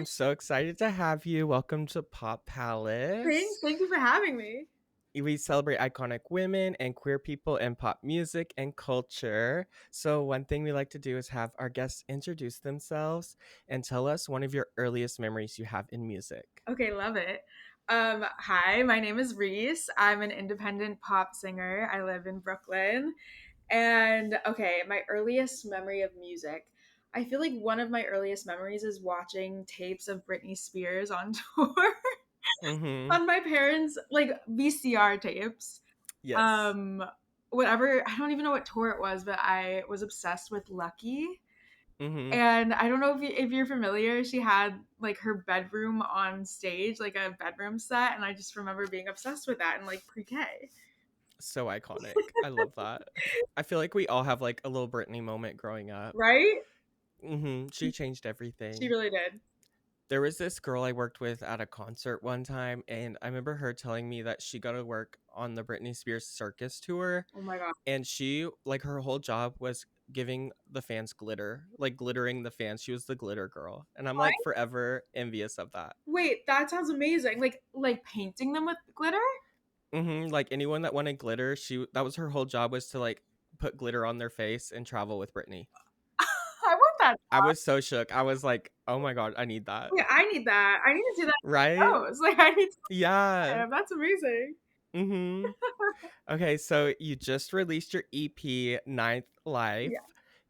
I'm so excited to have you. Welcome to Pop Thanks. Palace. Thank you for having me. We celebrate iconic women and queer people in pop music and culture. So, one thing we like to do is have our guests introduce themselves and tell us one of your earliest memories you have in music. Okay, love it. Hi, my name is Reese. I'm an independent pop singer. I live in Brooklyn. And okay, my earliest memory of music. I feel like one of my earliest memories is watching tapes of Britney Spears on tour Mm-hmm. on my parents' like VCR tapes. Yes. Um, Whatever, I don't even know what tour it was, but I was obsessed with Lucky. Mm-hmm. And I don't know if you're familiar, she had like her bedroom on stage, like a bedroom set, and I just remember being obsessed with that in like pre-K. So iconic. I love that. I feel like we all have like a little Britney moment growing up. Right? She changed She everything. really did. There was this girl I worked with at a concert one time, and I remember her telling me that she got to work on the Britney Spears circus tour, Oh my god. and she, like, her whole job was giving the fans glitter, like, glittering the fans. She was the glitter girl, and I'm, like, What? forever envious of that. Wait, that sounds amazing. Like painting them with glitter? Like, anyone that wanted glitter, that was her whole job, was to, like, put glitter on their face and travel with Britney. I want that. I was so shook. I was like, oh my God, I need that. Yeah, I need that. I need to do that Right? in shows. Like I need to Yeah. live. That's amazing. Mm-hmm. Okay, so you just released your EP, Ninth Life. Yeah.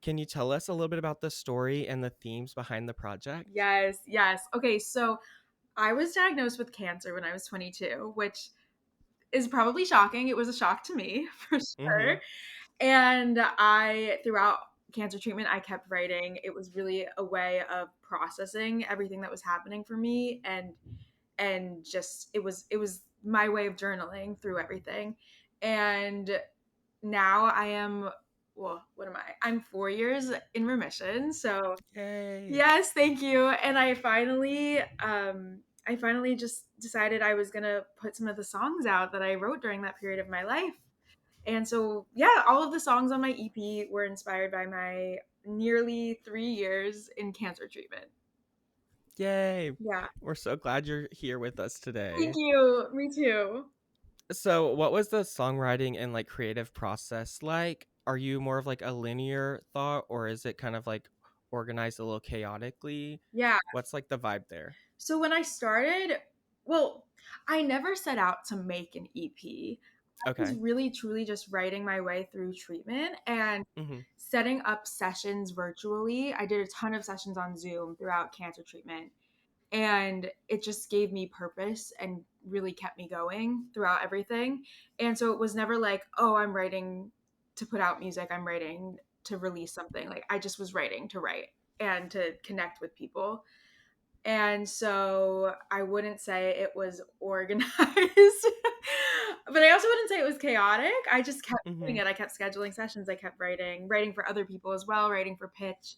Can you tell us a little bit about the story and the themes behind the project? Yes, yes. Okay, so I was diagnosed with cancer when I was 22, which is probably shocking. It was a shock to me for Mm-hmm. sure. And I, throughout cancer treatment, I kept writing. It was really a way of processing everything that was happening for me, and just it was my way of journaling through everything. And now I am, well, what am I? I'm 4 years in remission. So Yay. yes, thank you. And I finally just decided I was gonna put some of the songs out that I wrote during that period of my life. And so, yeah, all of the songs on my EP were inspired by my nearly 3 years in cancer treatment. Yay. Yeah. We're so glad you're here with us Thank today. you. Me too. So, what was the songwriting and like creative process like? Are you more of like a linear thought, or is it kind of like organized a little chaotically? Yeah. What's like the vibe there? So when I started, well, I never set out to make an EP. I was Okay. really truly just writing my way through treatment and Mm-hmm. setting up sessions virtually. I did a ton of sessions on Zoom throughout cancer treatment, and it just gave me purpose and really kept me going throughout everything. And so it was never like, oh, I'm writing to put out music, I'm writing to release something. Like I just was writing to write and to connect with people. And so I wouldn't say it was organized, but I also wouldn't say it was chaotic. I just kept Mm-hmm. doing it. I kept scheduling sessions. I kept writing for other people as well, writing for pitch.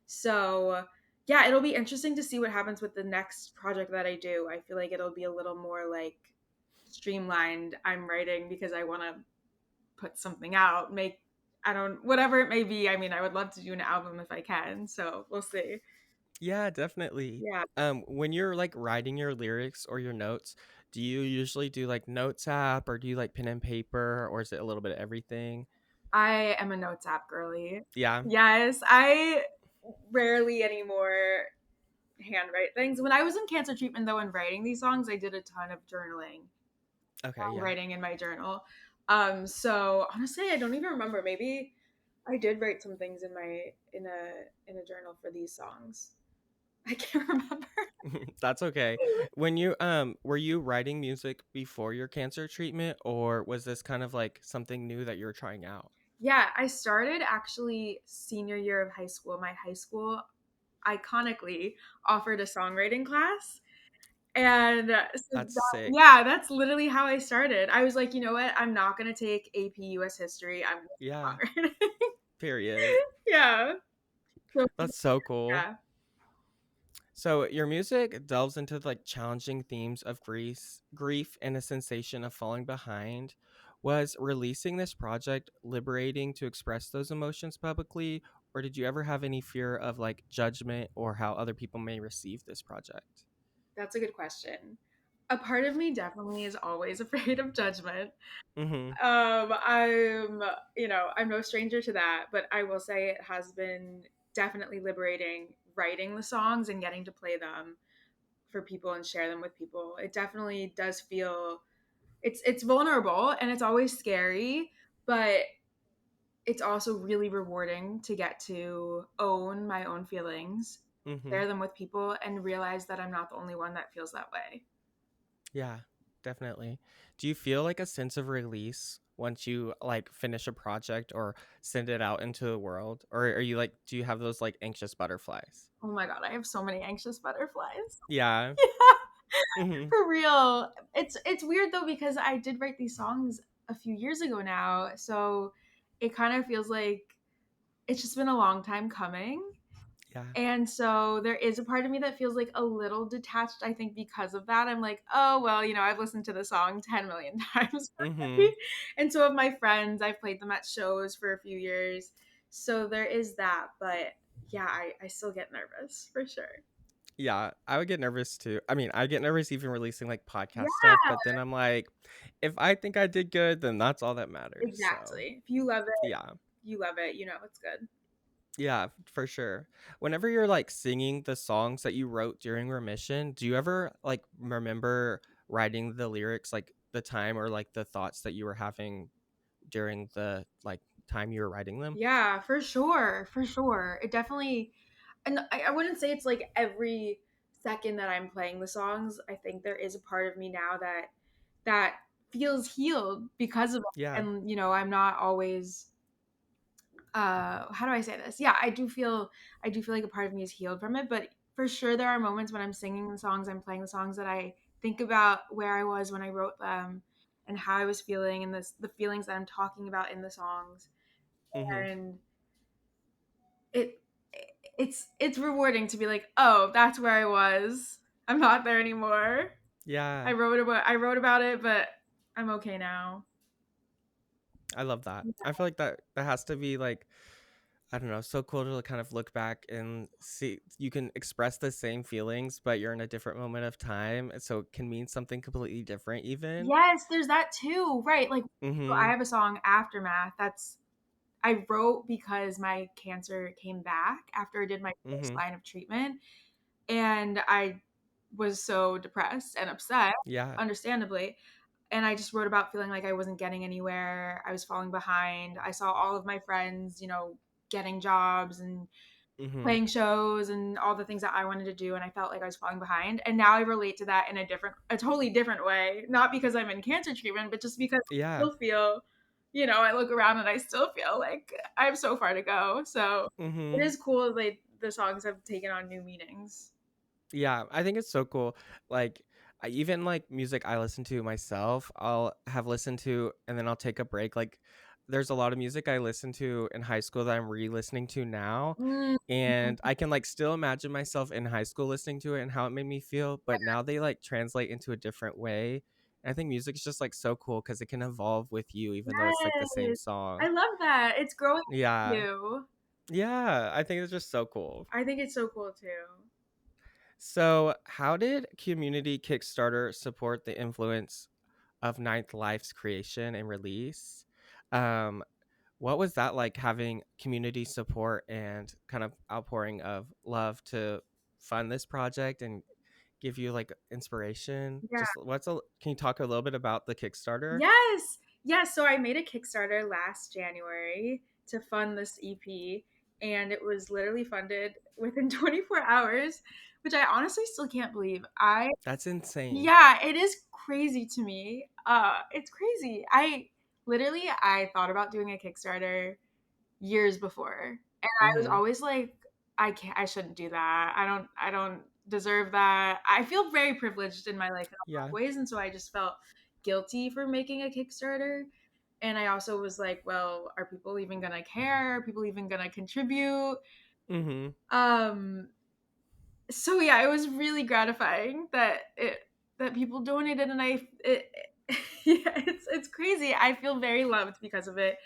So yeah, it'll be interesting to see what happens with the next project that I do. I feel like it'll be a little more like streamlined. I'm writing because I want to put something out, make, I don't, whatever it may be. I mean, I would love to do an album if I can. So we'll see. Yeah, definitely. Yeah. When you're like writing your lyrics or your notes, do you usually do like notes app, or do you like pen and paper, or is it a little bit of everything? I am a notes app girly. Yeah. Yes, I rarely anymore handwrite things. When I was in cancer treatment, though, and writing these songs, I did a ton of journaling, Okay, yeah. writing in my journal. So honestly, I don't even remember. Maybe I did write some things in my in a journal for these songs. I can't remember. That's okay. When you were you writing music before your cancer treatment, or was this kind of like something new that you're trying out? Yeah, I started actually senior year of high school. My high school iconically offered a songwriting class. And so That's sick. yeah, that's literally how I started. I was like, you know what? I'm not gonna take AP US history. I'm Yeah, gonna songwriting. period. Yeah. So That's so cool. yeah. So your music delves into like challenging themes of grief and a sensation of falling behind. Was releasing this project liberating to express those emotions publicly, or did you ever have any fear of like judgment or how other people may receive this project? That's a good question. A part of me definitely is always afraid of judgment. Mhm. I'm, I'm no stranger to that, but I will say it has been definitely liberating writing the songs and getting to play them for people and share them with people. It definitely does feel it's vulnerable and it's always scary, but it's also really rewarding to get to own my own feelings, Mhm. share them with people, and realize that I'm not the only one that feels that way. Yeah, definitely. Do you feel like a sense of release once you like finish a project or send it out into the world? Or are you like do you have those like anxious butterflies? Oh my god, I have so many anxious butterflies. Yeah. Yeah, Mhm. for real. It's weird though because I did write these songs a few years ago now, so it kind of feels like it's just been a long time coming. Yeah. And so there is a part of me that feels like a little detached, I think, because of that. I'm like, oh, well, I've listened to the song 10 million times already. Mhm. And so have my friends. I've played them at shows for a few years. So there is that. But yeah, I still get nervous for sure. Yeah, I would get nervous too. I mean, I get nervous even releasing like podcast stuff, Yeah, but then I'm like, if I think I did good, then that's all that matters. So, exactly. If you love it, yeah. you love it. It's good. Yeah, for sure. Whenever you're like singing the songs that you wrote during remission, do you ever like remember writing the lyrics like the time or like the thoughts that you were having during the like time you were writing them? Yeah, for sure. For sure. It definitely, and I wouldn't say it's like every second that I'm playing the songs. I think there is a part of me now that feels healed because of it. Yeah. And I'm not always how do I say this? Yeah, I do feel like a part of me is healed from it, but for sure there are moments when I'm singing the songs, I'm playing the songs that I think about where I was when I wrote them and how I was feeling and the feelings that I'm talking about in the songs. Mhm. And it it's rewarding to be like, oh, that's where I was. I'm not there anymore. Yeah. I wrote about it, but I'm okay now. I love that. I feel like that has to be like I don't know, so cool to kind of look back and see you can express the same feelings, but you're in a different moment of time, so it can mean something completely different even. Yes, there's that too. Right. Like so I Mhm. have a song Aftermath that's I wrote because my cancer came back after I did my first Mhm. line of treatment and I was so depressed and upset, Yeah. understandably. And I just wrote about feeling like I wasn't getting anywhere. I was falling behind. I saw all of my friends, getting jobs and Mhm. playing shows and all the things that I wanted to do. And I felt like I was falling behind. And now I relate to that in a totally different way. Not because I'm in cancer treatment, but just because I Yeah. still feel, I look around and I still feel like I have so far to go. So it Mhm. is cool that the songs have taken on new meanings. Yeah, I think it's so cool. Like, I even like music I listen to myself, I'll have listened to and then I'll take a break. Like, there's a lot of music I listened to in high school that I'm re-listening to now, Mm, and I can like still imagine myself in high school listening to it and how it made me feel, but now they like translate into a different way. And I think music's just like so cool because it can evolve with you even though it's like the same yes. song. I love that. It's growing with Yeah. you. Yeah, I think it's just so cool. I think it's so cool too. So, how did Community Kickstarter support the influence of Ninth Life's creation and release? Um, what was that like having community support and kind of outpouring of love to fund this project and give you like inspiration? Yeah. Just can you talk a little bit about the Kickstarter? Yes. Yes. So I made a Kickstarter last January to fund this EP, and it was literally funded within 24 hours, which I honestly still can't believe. That's insane. Yeah, it is crazy to me. It's crazy. I thought about doing a Kickstarter years before. And I was Mhm. always like, I shouldn't do that. I don't deserve that. I feel very privileged in my life in a lot of Yeah. ways. And so I just felt guilty for making a Kickstarter. And I also was like, well, are people even gonna care? Are people even gonna contribute? Mhm. Um, so yeah, it was really gratifying that people donated and yeah, it's crazy. I feel very loved because of it.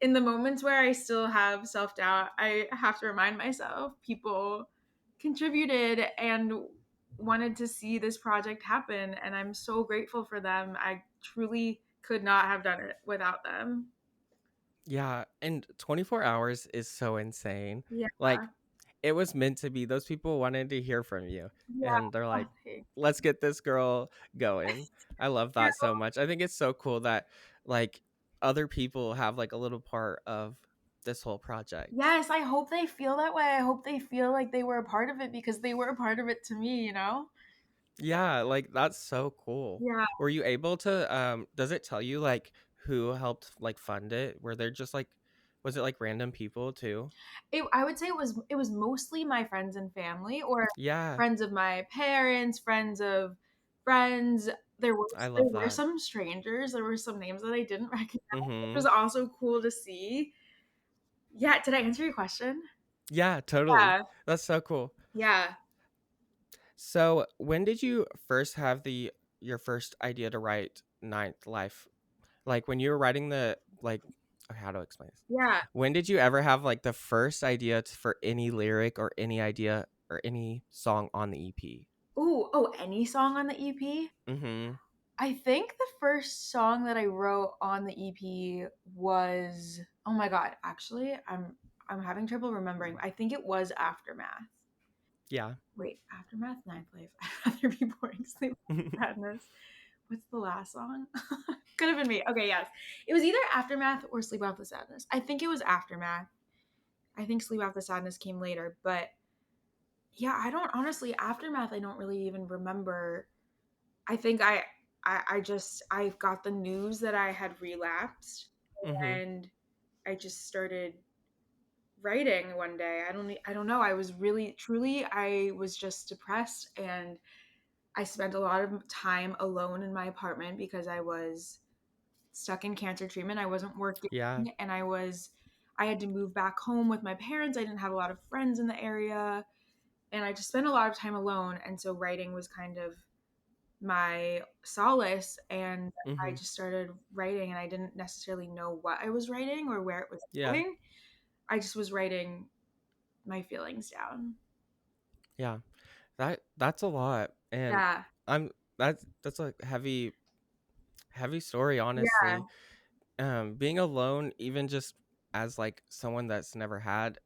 in the moments where I still have self-doubt, I have to remind myself people contributed and wanted to see this project happen, and I'm so grateful for them. I truly could not have done it without them. Yeah, and 24 hours is so insane. Yeah. Like, it was meant to be. Those people wanted to hear from you, Yeah. and they're Oh, like, thanks. "Let's get this girl going." I love Yeah. that so much. I think it's so cool that, like, other people have, like, a little part of this whole project. Yes, I hope they feel that way. I hope they feel like they were a part of it because they were a part of it to me, you know? Yeah, like, that's so cool. Yeah. Were you able to, does it tell you, like, who helped, like, fund it? Were there just, like was it, like, random people too? I would say it was mostly my friends and family or Yeah, friends of my parents, friends of friends. I There love were that. some strangers, there were some names that I didn't recognize, which was Mhm. also cool to see. Yeah, did I answer your question? Yeah, totally. Yeah. That's so cool. Yeah. So, when did you first have your first idea to write Ninth Life? Like when you were writing the like okay, how to explain this? Yeah. When did you ever have like the first idea for any lyric or any idea or any song on the EP? Ooh, oh, any song on the EP? Mhm. I think the first song that I wrote on the EP was, oh my god, actually, I'm having trouble remembering. I think it was Aftermath. Yeah. Wait, Aftermath, Ninth Life. I'd rather be boring. Sleep With Sadness. What's the last song? Could have been me. Okay, yes. It was either Aftermath or Sleep Out the Sadness. I think it was Aftermath. I think Sleep Out the Sadness came later, but yeah, I don't honestly Aftermath. I don't really even remember. I think I got the news that I had relapsed, Mhm. and I just started writing one day. I don't know. I was really truly I was just depressed, and I spent a lot of time alone in my apartment because I was stuck in cancer treatment. I wasn't working, Yeah. and I had to move back home with my parents. I didn't have a lot of friends in the area, and I just spent a lot of time alone, and so writing was kind of my solace. And I Mhm. just started writing, and I didn't necessarily know what I was writing or where it was Yeah. going. I just was writing my feelings down. Yeah. That's a lot. And Yeah. I'm that's a heavy story Yeah. honestly. Being alone even just as like someone that's never had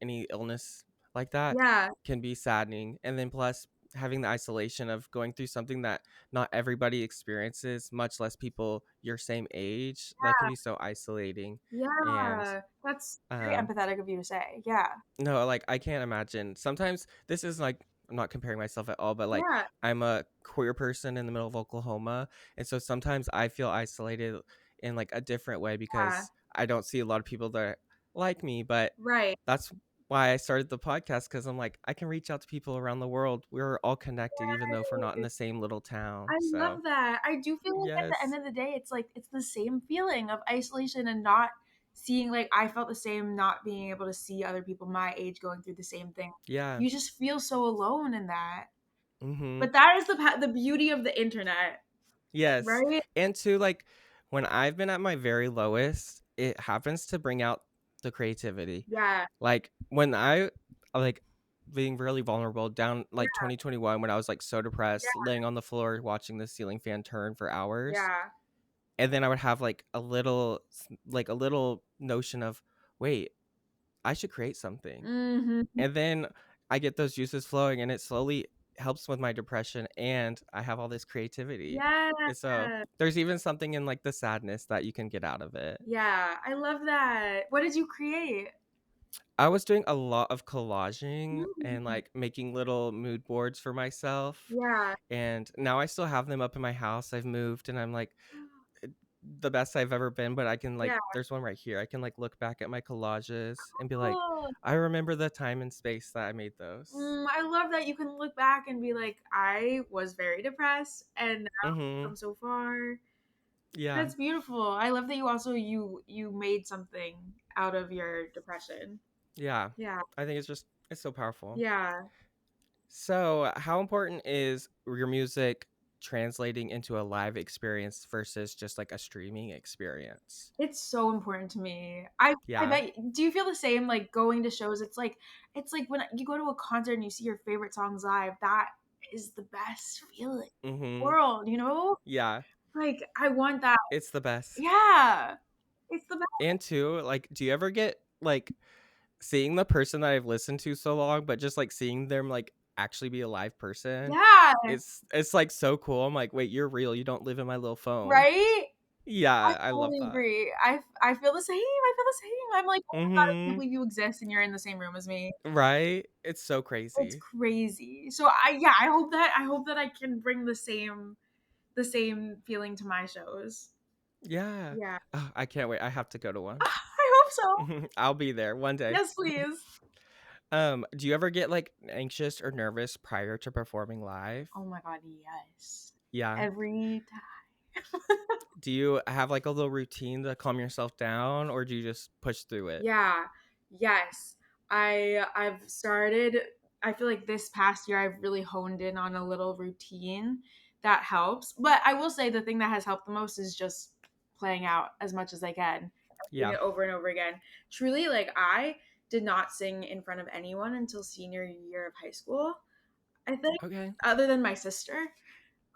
any illness like that Yeah. can be saddening, and then plus having the isolation of going through something that not everybody experiences, much less people your same age, that can be so isolating. And Yeah. That's very um empathetic of you to say. Yeah. no, like, I can't imagine. Sometimes this is, like I'm not comparing myself at all, but, like, Yeah. I'm a queer person in the middle of Oklahoma, and so sometimes I feel isolated in, like, a different way Yeah. because I don't see a lot of people that like me, but Right. that's why I started the podcast because 'cause I'm like, I can reach out to people around the world. We're all connected even though if we're not in Right. the same little town, I so love that. I do feel like at the end yes. of the day, it's like it's the same feeling of isolation and not seeing, like, I felt the same not being able to see other people my age going through the same thing. Yeah. You just feel so alone in that. Mhm. But that is the beauty of the internet, Yes, right? and too, like, when I've been at my very lowest, it happens to bring out the creativity. Yeah. Like, when I like, being really vulnerable down, like, Yeah. 2021 when I was, like, so depressed, laying on the floor watching the ceiling fan turn for hours, Yeah. and then I would have, like, a little notion of, "Wait, I should create something." Mhm. And then I get those juices flowing, and it slowly helps with my depression, and I have all this creativity. Yeah. And so, there's even something in, like, the sadness that you can get out of it. Yeah. I love that. What did you create? I was doing a lot of collaging and, Mm. like, making little mood boards for myself, Yeah. and now I still have them up in my house. I've moved, and I'm, like, eh, the best I've ever been, but I can, like Yeah. there's one right here. I can, like, look back at my collages and be like, Oh. "I remember the time and space that I made those." I love that you can look back and be like, I was very depressed and now I've Mhm. come so far. Yeah. That's beautiful. I love that you also you made something out of your depression. Yeah. Yeah. I think it's so powerful. Yeah. So, how important is your music translating into a live experience versus just like a streaming experience. It's so important to me. I Yeah. bet do you feel the same, like, going to shows? It's like when you go to a concert and you see your favorite songs live, that is the best feeling in the Mhm. world, you know? Yeah. Like, I want that. It's the best. Yeah. It's the best. And too, like, do you ever get like seeing the person that I've listened to so long, but just like seeing them like actually be a live person? Yeah, It's like so cool. I'm like, wait, you're real. You don't live in my little phone. right? I Yeah, I love totally that. agree. I feel the same, I feel the same. I'm like, "Oh my god, I can't Mhm. believe you exist and you're in the same room as me." Right? It's so It's crazy. crazy. So yeah, I hope that I can bring the same feeling to my shows. Yeah. Yeah. Ugh, I can't wait. I have to go to one. I hope so. I'll be there one day. Yes, please. Do you ever get like anxious or nervous prior to performing live? Oh my god, yes. Yeah. Every time. Do you have like a little routine to calm yourself down or do you just push through it? Yeah. Yes. I've started I feel like this past year I've really honed in on a little routine that helps. But I will say the thing that has helped the most is just playing out as much as I can. Doing Yeah. it over and over again. Truly, like I did not sing in front of anyone until senior year of high school, I think, Okay. other than my sister.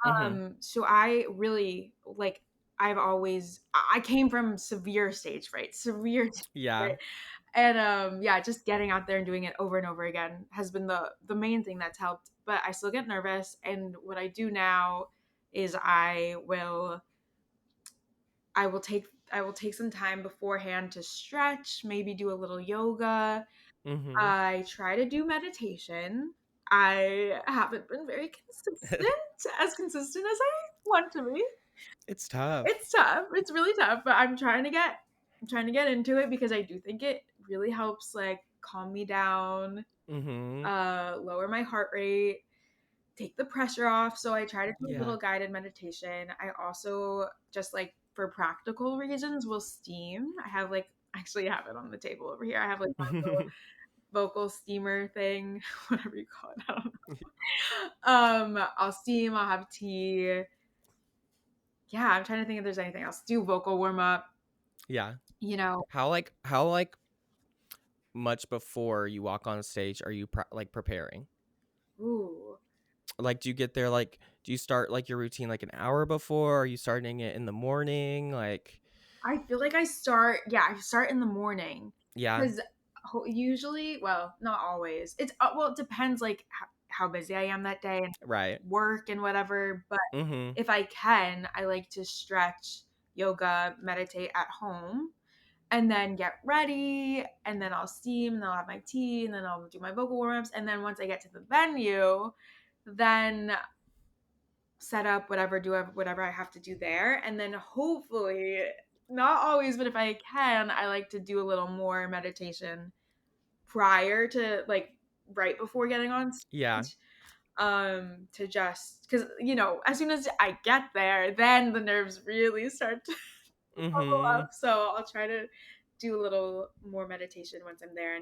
Mhm. So I really like I came from severe stage fright, severe stage Yeah. fright. And yeah, just getting out there and doing it over and over again has been the main thing that's helped. But I still get nervous, and what I do now is I will take some time beforehand to stretch, maybe do a little yoga. Mhm. I try to do meditation. I haven't been very as consistent as I want to be. It's tough. It's tough. It's really tough, but I'm trying to get into it because I do think it really helps like calm me down, Mhm. lower my heart rate, take the pressure off. So I try to do a Yeah. little guided meditation. I also just like for practical reasons will steam. I have it on the table over here. I have like my little vocal steamer thing, whatever you call it. I don't know. I'll steam, I'll have tea. Yeah, I'm trying to think if there's anything else. Do vocal warm up, Yeah. you know. How much before you walk on stage are you like preparing? Ooh. Like do you get there like do you start like your routine like an hour before? Are you starting it in the morning? Like I feel like I start in the morning yeah, because usually, well, not always. It depends like how busy I am that day and right. work and whatever. But Mhm. if I can, I like to stretch, yoga, meditate at home, and then get ready. And then I'll steam, and then I'll have my tea, and then I'll do my vocal warm ups. And then once I get to the venue, then set up whatever I have to do there, and then hopefully, not always, but if I can, I like to do a little more meditation prior to like right before getting on Yeah. stage, to just because as soon as I get there, then the nerves really start to bubble Mhm. up. So I'll try to do a little more meditation once I'm there,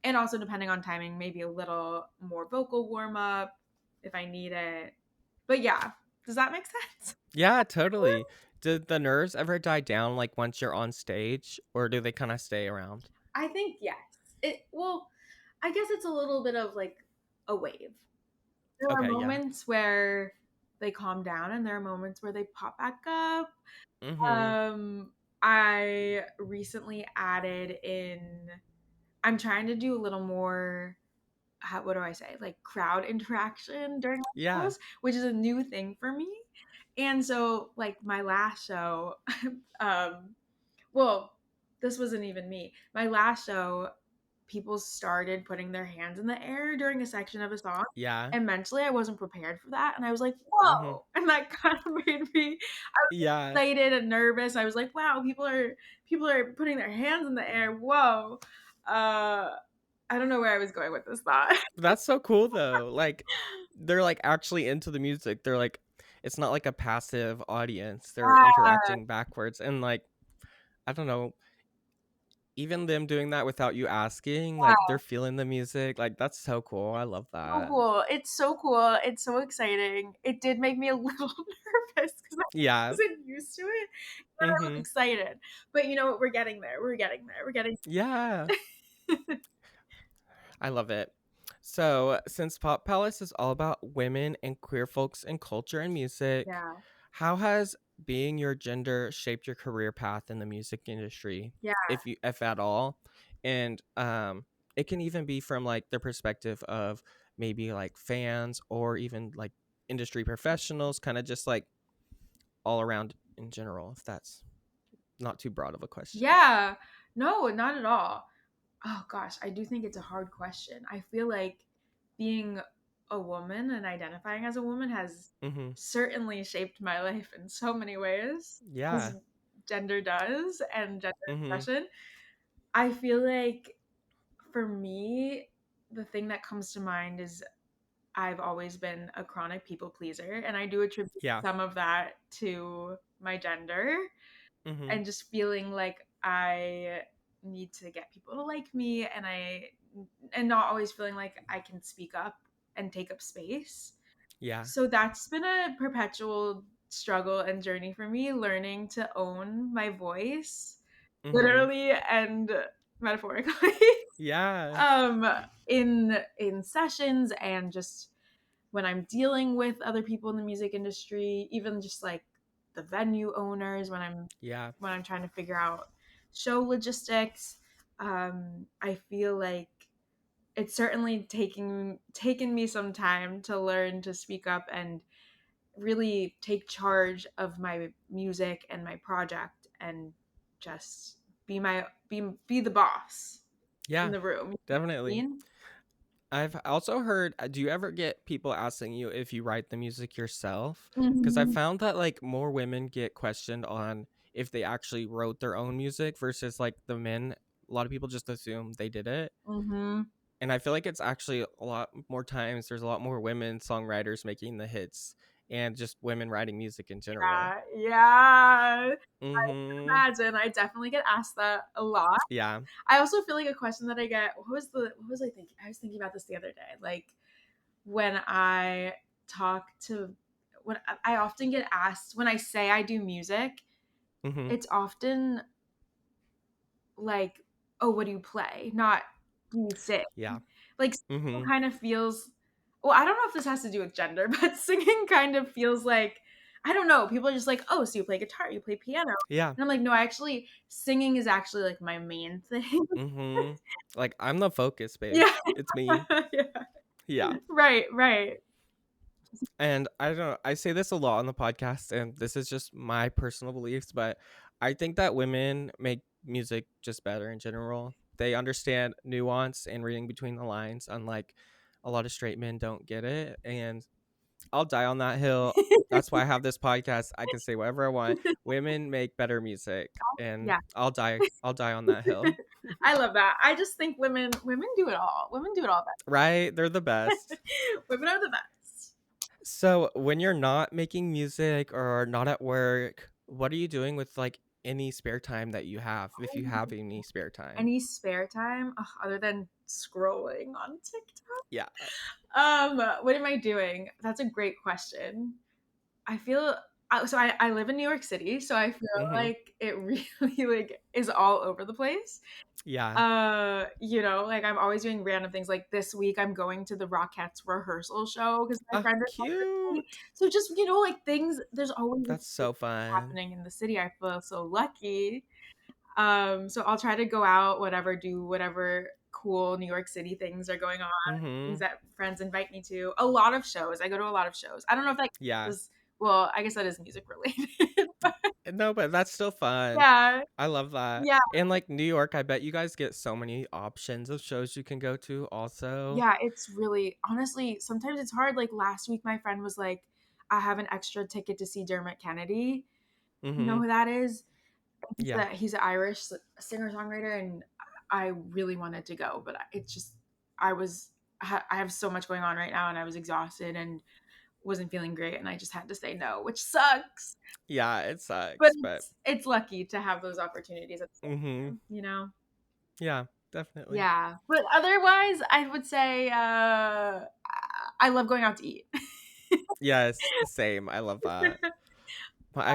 and also depending on timing, maybe a little more vocal warm up if I need it. But yeah, does that make sense? Yeah, totally. Did the nerves ever die down like once you're on stage or do they kind of stay around? I think yes. I guess it's a little bit of like a wave. There are Okay, yeah. moments where they calm down and there are moments where they pop back up. Mhm. Um I recently added in I'm trying to do a little more what do I say? Like crowd interaction during my Yeah. shows, which is a new thing for me. And so like my last show um well, this wasn't even me. My last show, people started putting their hands in the air during a section of a song. Yeah. And mentally, I wasn't prepared for that. And I was like, Mhm. whoa. And that kind of made me Yeah. excited and nervous. I was like, wow, people are putting their hands in the air. Whoa. Uh, I don't know where I was going with this thought. That's so cool though. Like they're like actually into the music. They're like it's not like a passive audience. They're Yeah. interacting backwards and like I don't know. even them doing that without you asking, like, Yeah, they're feeling the music, like, that's so cool, I love so that. cool. It's so cool. It's so exciting. It did make me a little nervous because I Yeah. wasn't used to it, but I was Mhm. excited. But you know what? We're getting there. We're getting there. We're getting Yeah. I love it. So, since Pop Palace is all about women and queer folks in culture and music, Yeah. how has being your gender shaped your career path in the music industry, Yeah. if at all? And it can even be from like the perspective of maybe like fans or even like industry professionals, kind of just like all around in general, if that's not too broad of a question. Yeah. No, not at all. Oh gosh, I do think it's a hard question. I feel like being a woman and identifying as a woman has Mhm. certainly shaped my life in so many ways, as Yeah. gender does and gender Mhm. expression. I feel like for me, the thing that comes to mind is I've always been a chronic people pleaser, and I do attribute Yeah. some of that to my gender Mhm. and just feeling like I need to get people to like me and not always feeling like I can speak up and take up space. Yeah. So that's been a perpetual struggle and journey for me learning to own my voice Mhm. literally and metaphorically Yeah. um in sessions and just when I'm dealing with other people in the music industry, even just like the venue owners Yeah. when I'm trying to figure out show logistics, I feel like it's certainly taken me some time to learn to speak up and really take charge of my music and my project and just be the boss in Yeah. the room. You know what I Definitely. mean? I've also heard do you ever get people asking you if you write the music yourself? Because I Mhm. found that, like, more women get questioned on if they actually wrote their own music versus, like, the men. A lot of people just assume they did it, Mhm. and I feel like it's actually a lot more times there's a lot more women songwriters making the hits and just women writing music in general. Yeah. Mhm. Imagine. I definitely get asked that a lot. Yeah. I also feel like a question that I get, what was I thinking? I was thinking about this the other day. Like when I talk to when I often get asked when I say I do music, Mhm. it's often like, "Oh, what do you play?" Not, "Do you sing?" Yeah. Like, singing Mhm. kind of feels well, I don't know if this has to do with gender, but singing kind of feels like I don't know, people are just like, "Oh, so you play guitar, you play piano." Yeah. And I'm like, "No, actually singing is actually, like, my main thing." Mhm. Like, I'm the focus, babe. Yeah. It's me. Yeah. Yeah. Right, right. And I don't know, I say this a lot on the podcast, and this is just my personal beliefs, but I think that women make music just better in general. They understand nuance and reading between the lines, unlike a lot of straight men don't get it. And I'll die on that hill. That's why I have this podcast. I can say whatever I want. Women make better music, and Yeah. I'll die on that hill. I love that. I just think women do it all. Women do it all Right? They're the better. best. Women are the best. So, when you're not making music or not at work, what are you doing with like any spare time that you have, if you have any spare time? Any spare time, ugh, other than scrolling on TikTok? Yeah. What am I doing? That's a great question. I feel I live in New York City, so I feel Mhm. like it really like is all over the place. Yeah. Like I'm always doing random things. Like this week, I'm going to the Rockettes rehearsal show because my Ah, friend is from the city. cute. So just like things. There's always That's things so fun. happening in the city. I feel so lucky. So I'll try to go out, do whatever cool New York City things are going on, things Mhm. that friends invite me to. A lot of shows. I go to a lot of shows. I don't know if that Yeah. is well, I guess that is music related. But No, but that's still fun. yeah. I love that. Yeah. And like New York, I bet you guys get so many options of shows you can go to also. Yeah, it's really honestly, sometimes it's hard. Like last week my friend was like, I have an extra ticket to see Dermot Kennedy. You know Mhm. who that is? Yeah. He's an Irish singer-songwriter and I really wanted to go, but it's just I was I have so much going on right now and I was exhausted and wasn't feeling great and I just had to say no, which sucks. Yeah, it But sucks, but it's lucky to have those opportunities at the mhm. same time, you know? Yeah, definitely. Yeah, but otherwise, I would say, I love going out to eat. Yes, same. I love that.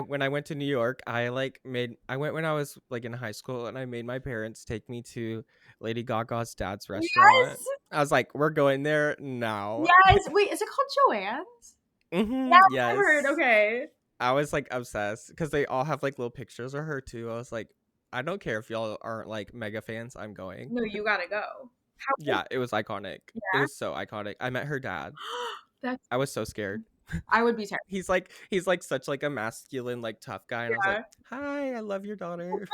When I went to New York, I went when I was like in high school, and I made my parents take me to Lady Gaga's dad's restaurant. Yes! I was like, "We're going there now." Yes! Wait, is it called Joanne's? Mhm, Yes, I've heard, yes. okay. I was like obsessed because they all have like little pictures of her too. I was like, I don't care if y'all aren't like mega fans, I'm going. No, you gotta go. How was Yeah, it was iconic. It yeah? was so iconic. I met her dad. That's I was so scared. I would be terrified. He's like such like a masculine, like tough guy. And I was like, Yeah. "Hi, I love your daughter."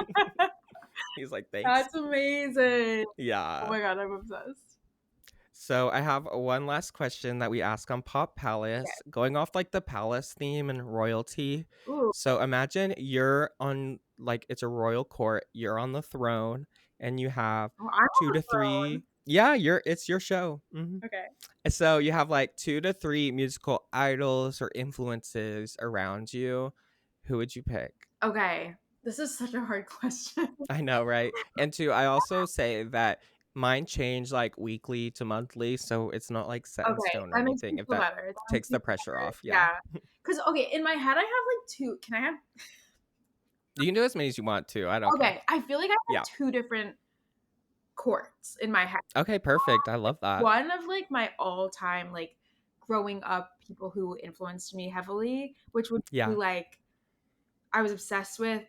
He's like, "Thanks." That's amazing. Oh Yeah. my god, I'm obsessed. So I have one last question that we ask on Pop Okay. Palace, going off like the palace theme and royalty. Ooh, So imagine you're on like it's a royal court, you're on the throne, and you have oh, I'm on two the to throne. three. Yeah, it's your show. Okay. So you have like two to three musical idols or influences around you. Who would you pick? Okay. This is such a hard question. I know, right? And two, I also say that mine change like weekly to monthly, so it's not like set in Okay, stone or that makes anything. me If feel that better. That makes takes me the feel pressure better. off, yeah. Yeah. Because okay, in my head, I have like two. Can I have? You can do as many as you want to. I don't care. Okay, I feel like I have Yeah. two different courts in my head. Okay, perfect. I love that. One of like my all-time like growing up people who influenced me heavily, which would be Yeah. like I was obsessed with.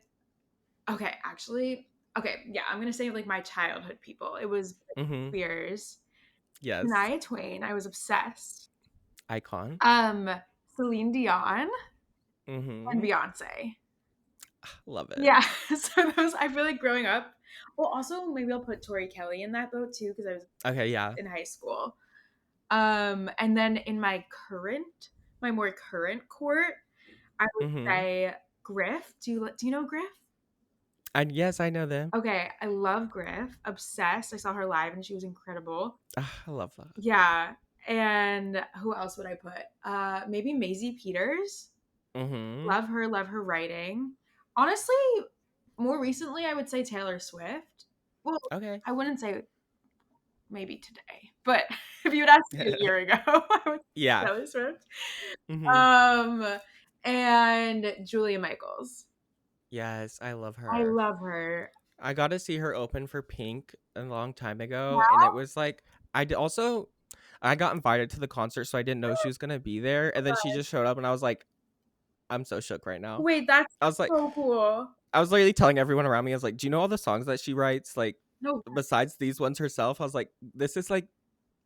Okay, actually, okay, yeah, I'm gonna say like my childhood people. It was Britney Mm-hmm. Spears, Yes. Shania Twain. I was obsessed. Icon. Um, Celine Dion and Mm-hmm. Beyonce. Love it. Yeah, so those I feel like growing up. Well, also maybe I'll put Tori Kelly in that boat too because I was Okay, yeah. in high school. And then in my more current court, I would Mm-hmm. say Griff. Do you know Griff? And yes, I know them. Okay, I love Griff. Obsessed. I saw her live and she was incredible. Ah, I love that. Yeah. And who else would I put? Maybe Maisie Peters. Mm-hmm. Love her writing. Honestly, more recently I would say Taylor Swift. Well, Okay. I wouldn't say maybe today, but if you had asked me a year ago, I would say Yeah. Taylor Swift. Mm-hmm. Um, and Julia Michaels. Yes, I love I her. love her. I got to see her open for Pink a long time ago, and Yeah. it was like also I got invited to the concert, so I didn't know she was gonna be there, and then she just showed up, and I was like, I'm so shook right now. Wait, that's I was like, so cool. I was literally telling everyone around me, I was like, do you know all the songs that she writes? Like, No, besides these ones herself, I was like, this is like,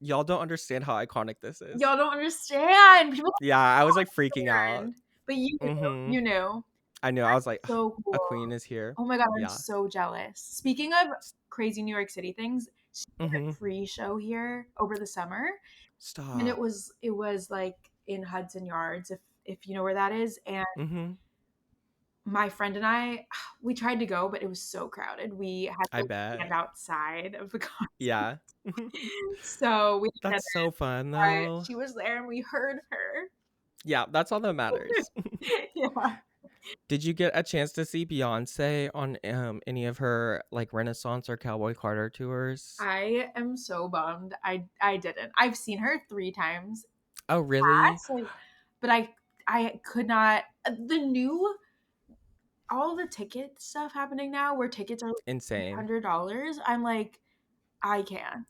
y'all don't understand how iconic this is. y'all don't understand. People Yeah, I was like freaking don't out. understand. But you knew. Mm-hmm. You knew. I knew. I was like, So a cool. queen is here. Oh my god, I'm Yeah. so jealous. Speaking of crazy New York City things, she did Mm-hmm. a free show here over the summer, and Stop. it was like in Hudson Yards, if you know where that is. And Mm-hmm. my friend and I, we tried to go, but it was so crowded. We had I to stand bet. outside of the concert, Yeah. so we didn't. That's so fun But though. she was there, and we heard her. Yeah, that's all that matters. Yeah. Did you get a chance to see Beyonce on any of her like Renaissance or Cowboy Carter tours? I am so bummed. I didn't. I've seen her 3 times Oh, really? past, but I could not the new all the ticket stuff happening now where tickets are like Insane. $800. I'm like, I can't.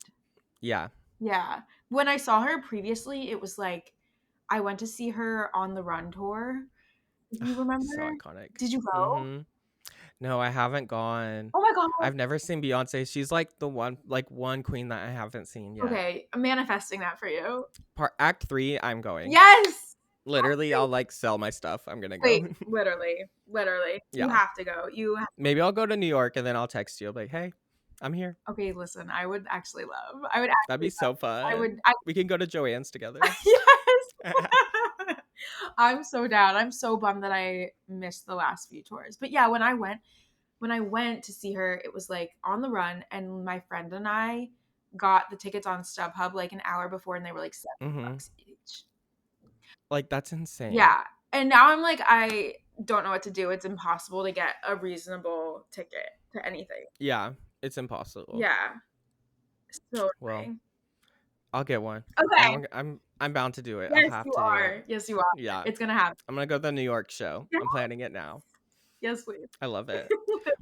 Yeah. Yeah. When I saw her previously, it was like I went to see her on the Run tour. If you So remember? iconic. Did you go? Mhm. No, I haven't gone. Oh my god. I've never seen Beyonce. She's like the one queen that I haven't seen yet. Okay, I'm manifesting that for you. Part Act 3, I'm going. Yes. Literally, I'll like sell my stuff. I'm gonna Wait, go. literally. You Yeah. have to go. You ha Maybe I'll go to New York and then I'll text you. I'll be like, hey, I'm here. Okay, listen, I would actually love. I would That'd actually be so I fun. would I We can go to Joanne's together. yes. I'm so down. I'm so bummed that I missed the last few tours. But yeah, when I went to see her, it was like on the run and my friend and I got the tickets on StubHub like an hour before and they were like 70 Hmm. bucks each. Like, that's insane. Yeah. And now I'm like I don't know what to do. It's impossible to get a reasonable ticket to anything. Yeah. It's impossible. Yeah, so Well, annoying. I'll get one. Okay. I'm bound to do it. I Yes, have you to do it. are. Yes, you are. Yeah. It's gonna happen. I'm gonna go to the New York show. Yes. I'm planning it now. Yes, please. I love it.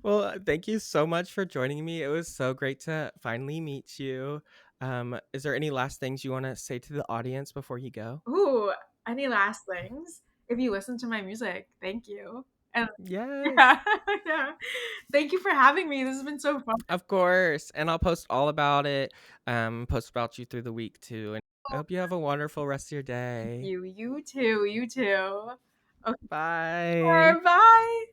Well, thank you so much for joining me. It was so great to finally meet you. Is there any last things you want to say to the audience before you go? Ooh, any last things? If you listen to my music, thank you. And Yes. yeah, yeah. Thank you for having me. This has been so fun. Of course. And I'll post all about it. Post about you through the week too. And I hope you have a wonderful rest of your Thank day. you. You too. You too. Okay. Bye. Bye.